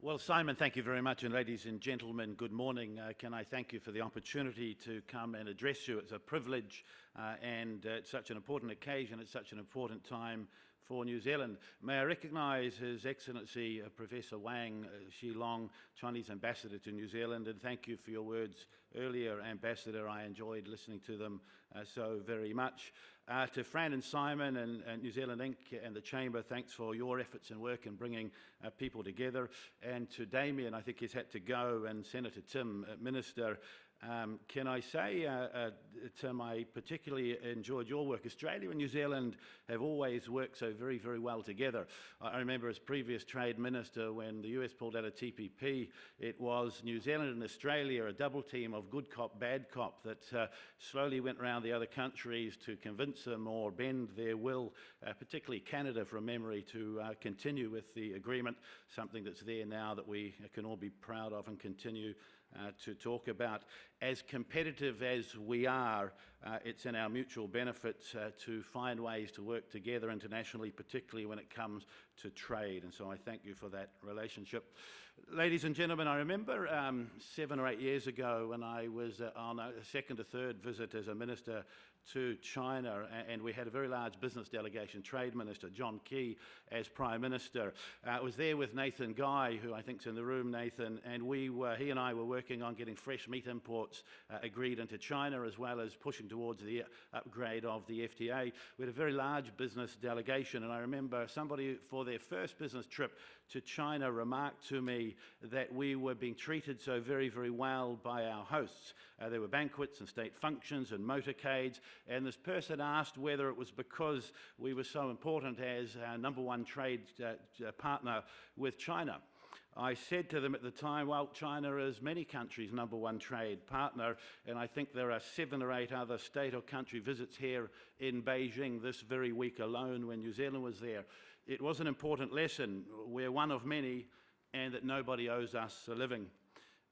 Well, Simon, thank you very much, and ladies and gentlemen, good morning. Can I thank you for the opportunity to come and address you? It's a privilege and it's such an important occasion, it's such an important time for New Zealand. May I recognise His Excellency Professor Wang Shilong, Chinese Ambassador to New Zealand, and thank you for your words earlier, Ambassador. I enjoyed listening to them so very much. To Fran and Simon and New Zealand Inc. and the Chamber, thanks for your efforts and work in bringing people together. And to Damien, I think he's had to go, and Senator Tim, Minister, can I say, Tim, I particularly enjoyed your work. Australia and New Zealand have always worked so very, very well together. I remember as previous Trade Minister when the US pulled out of TPP, it was New Zealand and Australia, a double team of good cop, bad cop, that slowly went around the other countries to convince them or bend their will, particularly Canada from memory, to continue with the agreement, something that's there now that we can all be proud of and continue to talk about. As competitive as we are, it's in our mutual benefit to find ways to work together internationally, particularly when it comes to trade, and so I thank you for that relationship. Ladies and gentlemen, I remember 7 or 8 years ago when I was on a second or third visit as a minister to China, and we had a very large business delegation, Trade Minister John Key as Prime Minister. I was there with Nathan Guy, who I think's in the room, Nathan, and he and I were working on getting fresh meat imports agreed into China, as well as pushing towards the upgrade of the FTA. We had a very large business delegation, and I remember somebody for their first business trip to China remarked to me that we were being treated so very, very well by our hosts. There were banquets and state functions and motorcades, and this person asked whether it was because we were so important as our #1 trade partner with China. I said to them at the time, well, China is many countries' #1 trade partner, and I think there are 7 or 8 other state or country visits here in Beijing this very week alone when New Zealand was there. It was an important lesson. We're one of many, and that nobody owes us a living.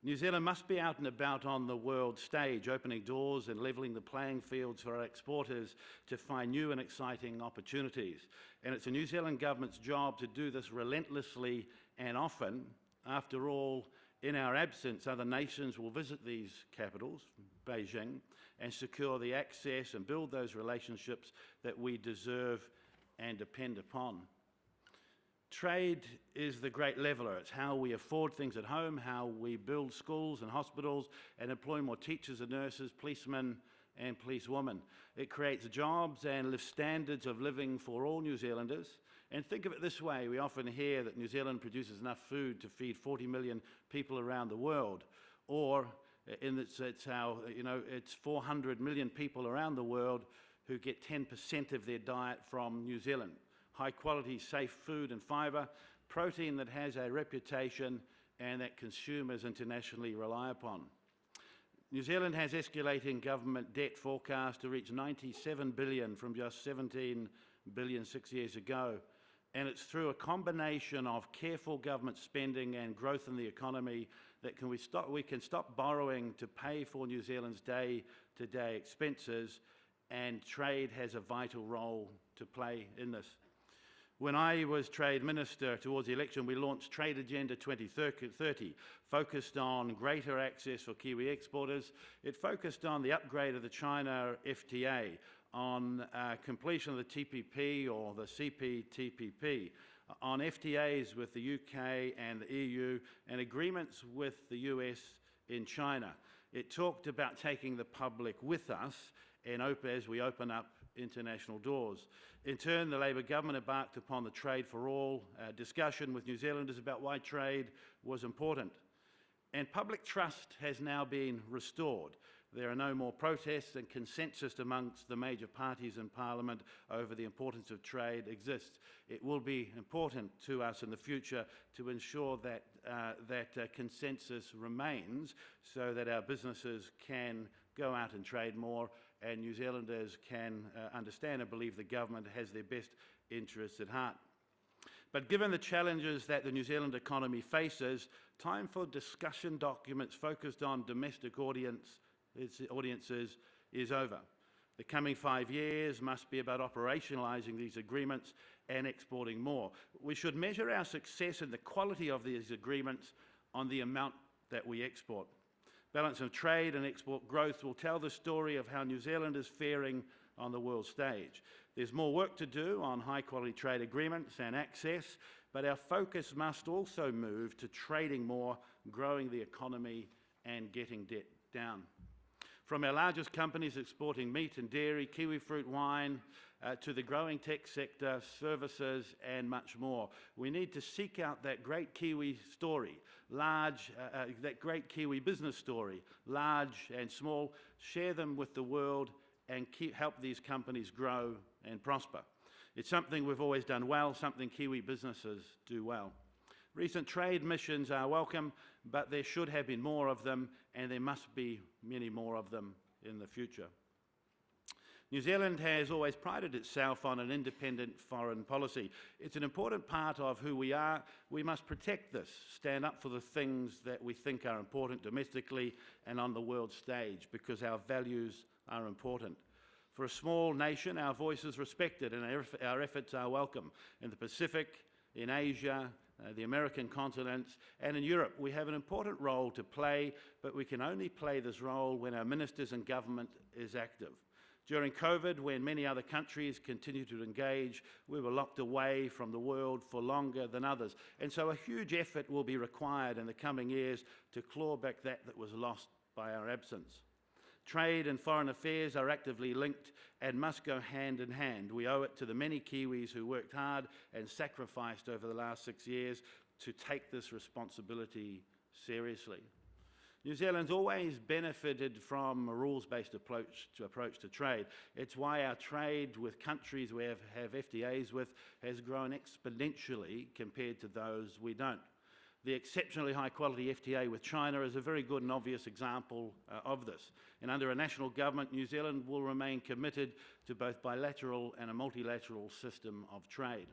New Zealand must be out and about on the world stage, opening doors and levelling the playing fields for our exporters to find new and exciting opportunities. And it's the New Zealand government's job to do this relentlessly and often. After all, in our absence, other nations will visit these capitals, Beijing, and secure the access and build those relationships that we deserve and depend upon. Trade is the great leveller. It's how we afford things at home, how we build schools and hospitals and employ more teachers and nurses, policemen and policewomen. It creates jobs and lifts standards of living for all New Zealanders. And think of it this way, we often hear that New Zealand produces enough food to feed 40 million people around the world, or it's 400 million people around the world who get 10% of their diet from New Zealand. High quality, safe food and fibre, protein that has a reputation and that consumers internationally rely upon. New Zealand has escalating government debt forecast to reach 97 billion from just 17 billion 6 years ago. And it's through a combination of careful government spending and growth in the economy that we can stop borrowing to pay for New Zealand's day-to-day expenses, and trade has a vital role to play in this. When I was Trade Minister towards the election, we launched Trade Agenda 2030, focused on greater access for Kiwi exporters. It focused on the upgrade of the China FTA, on completion of the TPP or the CPTPP, on FTAs with the UK and the EU, and agreements with the US in China. It talked about taking the public with us and as we open up international doors. In turn, the Labour government embarked upon the Trade for All discussion with New Zealanders about why trade was important. And public trust has now been restored. There are no more protests, and consensus amongst the major parties in Parliament over the importance of trade exists. It will be important to us in the future to ensure that consensus remains so that our businesses can go out and trade more, and New Zealanders can understand and believe the government has their best interests at heart. But given the challenges that the New Zealand economy faces, time for discussion documents focused on domestic audiences is over. The coming 5 years must be about operationalising these agreements and exporting more. We should measure our success and the quality of these agreements on the amount that we export. Balance of trade and export growth will tell the story of how New Zealand is faring on the world stage. There's more work to do on high-quality trade agreements and access, but our focus must also move to trading more, growing the economy and getting debt down. From our largest companies exporting meat and dairy, kiwi fruit, wine, to the growing tech sector, services and much more. We need to seek out that great Kiwi story, that great Kiwi business story, large and small, share them with the world and help these companies grow and prosper. It's something we've always done well, something Kiwi businesses do well. Recent trade missions are welcome, but there should have been more of them, and there must be many more of them in the future. New Zealand has always prided itself on an independent foreign policy. It's an important part of who we are. We must protect this, stand up for the things that we think are important domestically and on the world stage, because our values are important. For a small nation, our voice is respected and our efforts are welcome. In the Pacific, in Asia, the American continents, and in Europe, we have an important role to play, but we can only play this role when our ministers and government is active. During COVID, when many other countries continued to engage, we were locked away from the world for longer than others. And so a huge effort will be required in the coming years to claw back that was lost by our absence. Trade and foreign affairs are actively linked and must go hand in hand. We owe it to the many Kiwis who worked hard and sacrificed over the last 6 years to take this responsibility seriously. New Zealand's always benefited from a rules-based approach to trade. It's why our trade with countries we have FTAs with has grown exponentially compared to those we don't. The exceptionally high-quality FTA with China is a very good and obvious example of this. And under a national government, New Zealand will remain committed to both bilateral and a multilateral system of trade.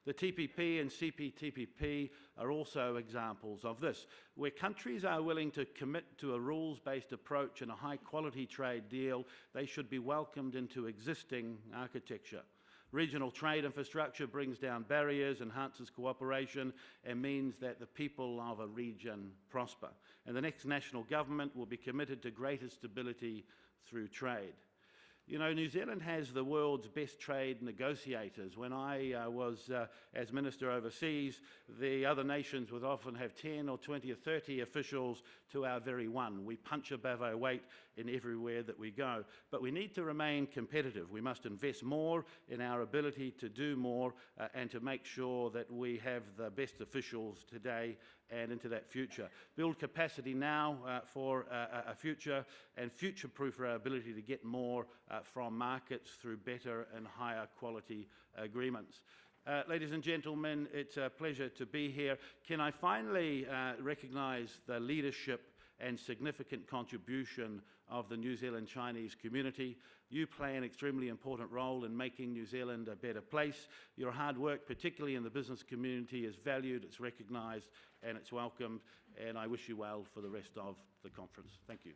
The TPP and CPTPP are also examples of this, where countries are willing to commit to a rules-based approach and a high-quality trade deal. They should be welcomed into existing architecture. Regional trade infrastructure brings down barriers, enhances cooperation, and means that the people of a region prosper. And the next national government will be committed to greater stability through trade. You know, New Zealand has the world's best trade negotiators. When I was as Minister overseas, the other nations would often have 10 or 20 or 30 officials to our very one. We punch above our weight in everywhere that we go. But we need to remain competitive. We must invest more in our ability to do more and to make sure that we have the best officials today and into that future. Build capacity now for a future and future-proof our ability to get more from markets through better and higher quality agreements. Ladies and gentlemen, it's a pleasure to be here. Can I finally recognise the leadership and significant contribution of the New Zealand Chinese community. You play an extremely important role in making New Zealand a better place. Your hard work, particularly in the business community, is valued, it's recognised and it's welcomed, and I wish you well for the rest of the conference. Thank you.